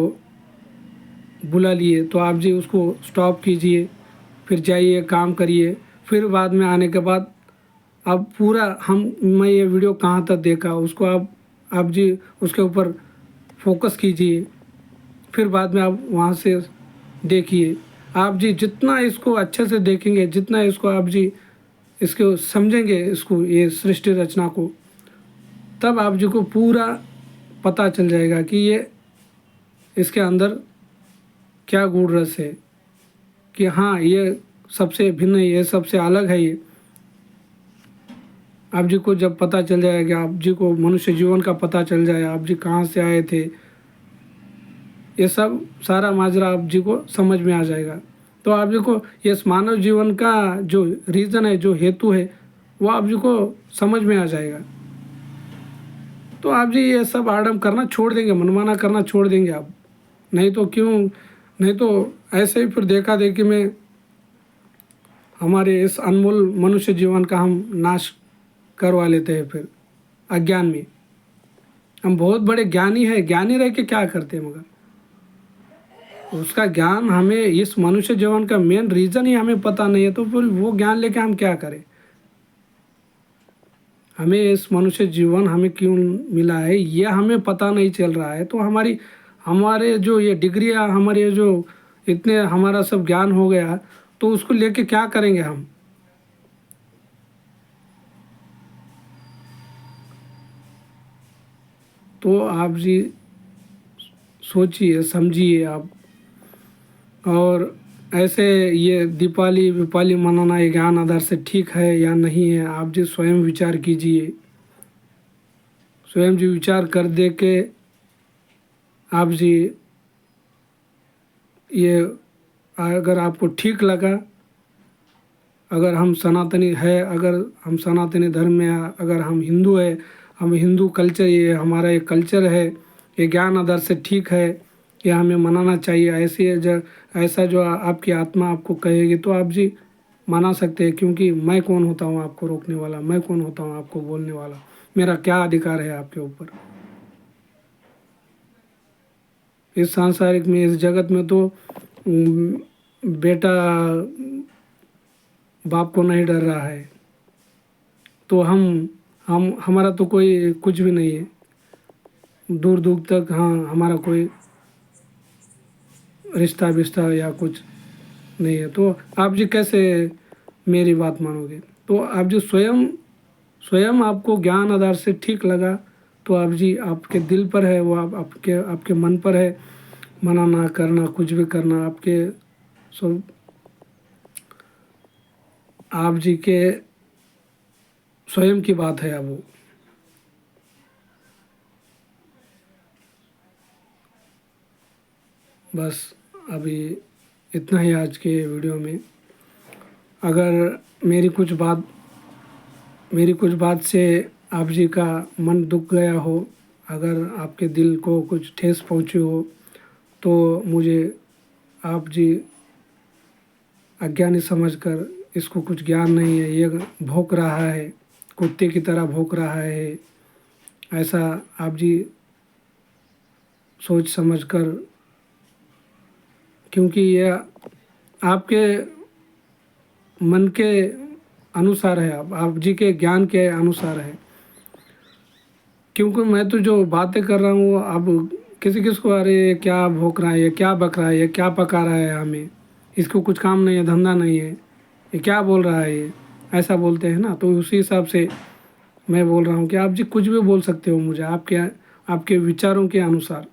बुला लिए, तो आप जी उसको स्टॉप कीजिए, फिर जाइए काम करिए। फिर बाद में आने के बाद अब पूरा मैं ये वीडियो कहाँ तक देखा उसको आप जी उसके ऊपर फोकस कीजिए। फिर बाद में आप वहाँ से देखिए। आप जी जितना इसको अच्छे से देखेंगे, जितना इसको आप जी इसको समझेंगे, इसको ये सृष्टि रचना को, तब आप जी को पूरा पता चल जाएगा कि ये इसके अंदर क्या गूढ़ रस है, कि हाँ ये सबसे भिन्न है, ये सबसे अलग है। ये आप जी को जब पता चल जाएगा, आप जी को मनुष्य जीवन का पता चल जाए, आप जी कहाँ से आए थे, ये सब सारा माजरा आप जी को समझ में आ जाएगा। तो आप जी को ये मानव जीवन का जो रीज़न है, जो हेतु है, वो आप जी को समझ में आ जाएगा। तो आप जी ये सब आडम करना छोड़ देंगे, मनमाना करना छोड़ देंगे आप। नहीं तो क्यों, नहीं तो ऐसे ही फिर देखा देखी में हमारे इस अनमोल मनुष्य जीवन का हम नाश करवा लेते हैं। फिर अज्ञान में हम बहुत बड़े ज्ञानी हैं, ज्ञानी रह के क्या करते हैं, मगर उसका ज्ञान हमें, इस मनुष्य जीवन का मेन रीज़न ही हमें पता नहीं है, तो फिर वो ज्ञान लेके हम क्या करें। हमें इस मनुष्य जीवन हमें क्यों मिला है ये हमें पता नहीं चल रहा है। तो हमारे जो ये डिग्रियाँ, हमारे जो इतने हमारा सब ज्ञान हो गया, तो उसको लेके क्या करेंगे हम। तो आप जी सोचिए, समझिए आप। और ऐसे ये दीपावली विपाली मनाना ये ज्ञान आधार से ठीक है या नहीं है, आप जी स्वयं विचार कीजिए। स्वयं जी विचार कर दे के आप जी ये, अगर आपको ठीक लगा, अगर हम सनातनी है, अगर हम सनातनी धर्म में है, अगर हम हिंदू है, हम हिंदू कल्चर, ये हमारा एक कल्चर है, ये ज्ञान आधार से ठीक है, ये हमें मनाना चाहिए। ऐसा जो आपकी आत्मा आपको कहेगी तो आप जी मना सकते हैं, क्योंकि मैं कौन होता हूँ आपको रोकने वाला, मैं कौन होता हूँ आपको बोलने वाला, मेरा क्या अधिकार है आपके ऊपर। इस सांसारिक में, इस जगत में तो बेटा बाप को नहीं डर रहा है, तो हम हमारा तो कोई कुछ भी नहीं है, दूर दूर तक हाँ हमारा कोई रिश्ता विश्ता या कुछ नहीं है। तो आप जी कैसे मेरी बात मानोगे। तो आप जी स्वयं स्वयं आपको ज्ञान आधार से ठीक लगा, तो आप जी आपके दिल पर है, वो आपके आपके मन पर है, मना ना करना, कुछ भी करना आपके सब आप जी के स्वयं की बात है। अब वो बस अभी इतना ही आज के वीडियो में। अगर मेरी कुछ बात से आप जी का मन दुख गया हो, अगर आपके दिल को कुछ ठेस पहुंची हो, तो मुझे आप जी अज्ञानी समझकर, इसको कुछ ज्ञान नहीं है, ये भौंक रहा है, कुत्ते की तरह भौंक रहा है, ऐसा आप जी सोच समझकर, क्योंकि ये आपके मन के अनुसार है, आप जी के ज्ञान के अनुसार है। क्योंकि मैं तो जो बातें कर रहा हूँ, अब किसी किसको अरे ये क्या भौंक रहा है, ये क्या बक रहा है, ये क्या पका रहा है, हमें इसको कुछ काम नहीं है, धंधा नहीं है, ये क्या बोल रहा है, ये ऐसा बोलते हैं ना। तो उसी हिसाब से मैं बोल रहा हूँ कि आप जी कुछ भी बोल सकते हो मुझे, आपके विचारों के अनुसार।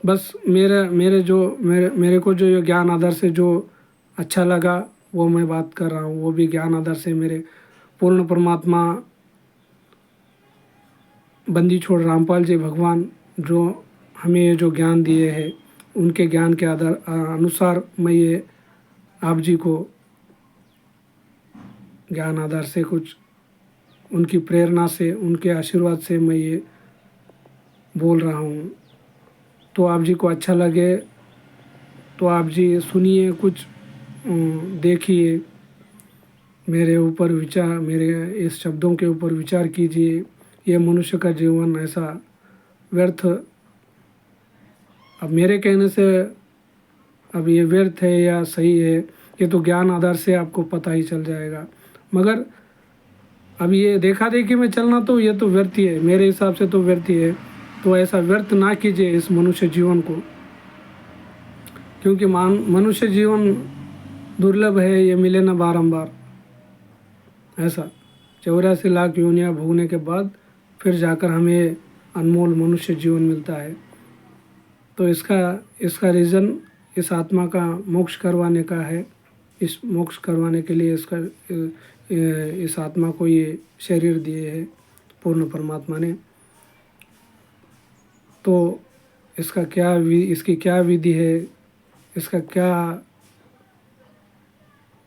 बस मेरे को जो ये ज्ञान आधार से जो अच्छा लगा वो मैं बात कर रहा हूँ। वो भी ज्ञान आधार से मेरे पूर्ण परमात्मा बंदी छोड़ रामपाल जी भगवान जो हमें ये जो ज्ञान दिए हैं, उनके ज्ञान के आधार अनुसार मैं ये आप जी को ज्ञान आधार से कुछ उनकी प्रेरणा से, उनके आशीर्वाद से मैं ये बोल रहा हूँ। तो आप जी को अच्छा लगे तो आप जी सुनिए, कुछ देखिए, मेरे ऊपर विचार, मेरे इस शब्दों के ऊपर विचार कीजिए। ये मनुष्य का जीवन ऐसा व्यर्थ, अब मेरे कहने से अब ये व्यर्थ है या सही है, ये तो ज्ञान आधार से आपको पता ही चल जाएगा। मगर अब ये देखा देखी में चलना तो ये तो व्यर्थ ही है, मेरे हिसाब से तो व्यर्थ ही है। तो ऐसा व्यर्थ ना कीजिए इस मनुष्य जीवन को, क्योंकि मनुष्य जीवन दुर्लभ है, ये मिले ना बारंबार। ऐसा 84 लाख योनियाँ भोगने के बाद फिर जाकर हमें अनमोल मनुष्य जीवन मिलता है। तो इसका रीज़न इस आत्मा का मोक्ष करवाने का है। इस मोक्ष करवाने के लिए इस आत्मा को ये शरीर दिए है पूर्ण परमात्मा ने। तो इसकी क्या विधि है, इसका क्या,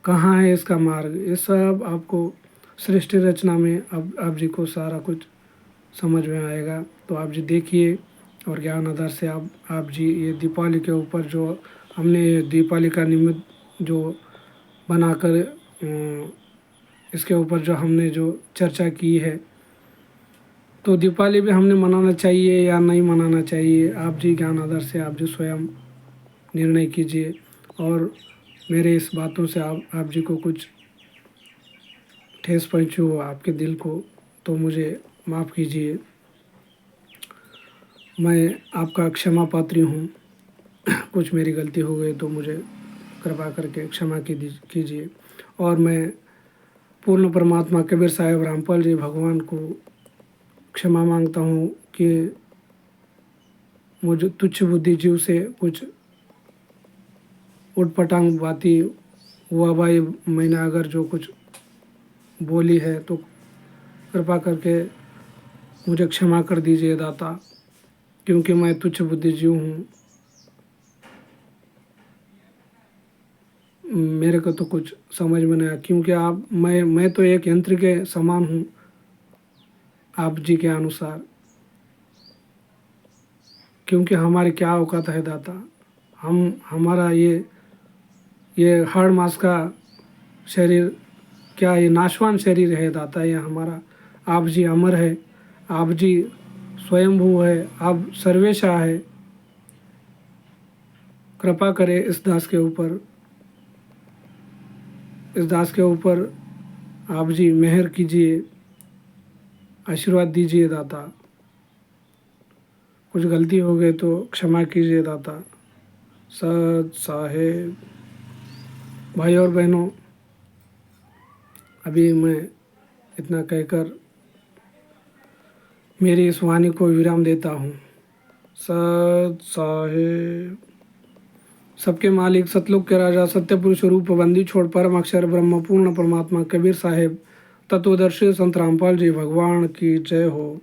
कहाँ है इसका मार्ग, ये सब आपको सृष्टि रचना में अब आप जी को सारा कुछ समझ में आएगा। तो आप जी देखिए और ज्ञान आधार से आप जी ये दीपावली के ऊपर जो हमने दीपावली का निमित्त जो बनाकर इसके ऊपर जो हमने जो चर्चा की है, तो दीपावली भी हमने मनाना चाहिए या नहीं मनाना चाहिए, आप जी ज्ञान आधार से आप जी स्वयं निर्णय कीजिए। और मेरे इस बातों से आप जी को कुछ ठेस पहुंची हो आपके दिल को, तो मुझे माफ़ कीजिए। मैं आपका क्षमा पात्री हूँ। कुछ मेरी गलती हो गई तो मुझे कृपा करके क्षमा कीजिए। और मैं पूर्ण परमात्मा कबीर साहेब रामपाल जी भगवान को क्षमा मांगता हूँ कि मुझे तुच्छ बुद्धि जीव से कुछ उटपटांग बाती हुआ भाई, मैंने अगर जो कुछ बोली है तो कृपा करके मुझे क्षमा कर दीजिए दाता, क्योंकि मैं तुच्छ बुद्धि जीव हूँ। मेरे को तो कुछ समझ में नहीं आया, क्योंकि मैं तो एक यंत्र के समान हूँ आप जी के अनुसार। क्योंकि हमारी क्या औकात है दाता, हमारा ये हाड़ मास का शरीर, क्या ये नाशवान शरीर है दाता, ये हमारा। आप जी अमर है, आप जी स्वयंभू है, आप सर्वेशा है। कृपा करें इस दास के ऊपर आप जी मेहर कीजिए, आशीर्वाद दीजिए दाता। कुछ गलती हो गई तो क्षमा कीजिए दाता। सत साहेब भाई और बहनों, अभी मैं इतना कहकर मेरी इस वाणी को विराम देता हूँ। सत साहेब। सबके मालिक सतलोक के राजा सत्य पुरुष रूप बंदी छोड़ परम अक्षर ब्रह्म पूर्ण परमात्मा कबीर साहेब तत्वदर्शी संत रामपाल जी भगवान की जय हो।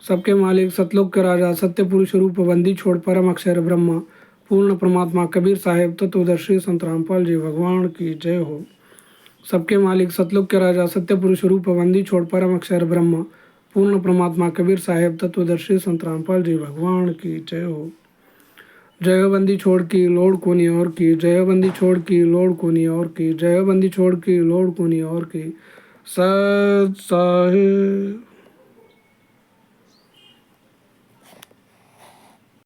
सबके मालिक सतलोक के राजा सत्य पुरुष रूप बंदी छोड़ परम अक्षर ब्रह्म पूर्ण परमात्मा कबीर साहेब तत्वदर्शी संत रामपाल जी भगवान की जय हो। सबके मालिक सतलोक के राजा सत्य पुरुष रूप बंदी छोड़ परम अक्षर ब्रह्म पूर्ण परमात्मा कबीर साहेब तत्वदर्शी संत रामपाल जी भगवान की जय हो। जयबंदी छोड़ की लोड़ कोनी और की, जयबंदी छोड़ की लोड़ कोनी और की, जयबंदी छोड़ की लोड़ कोनी और की। सत साहिब।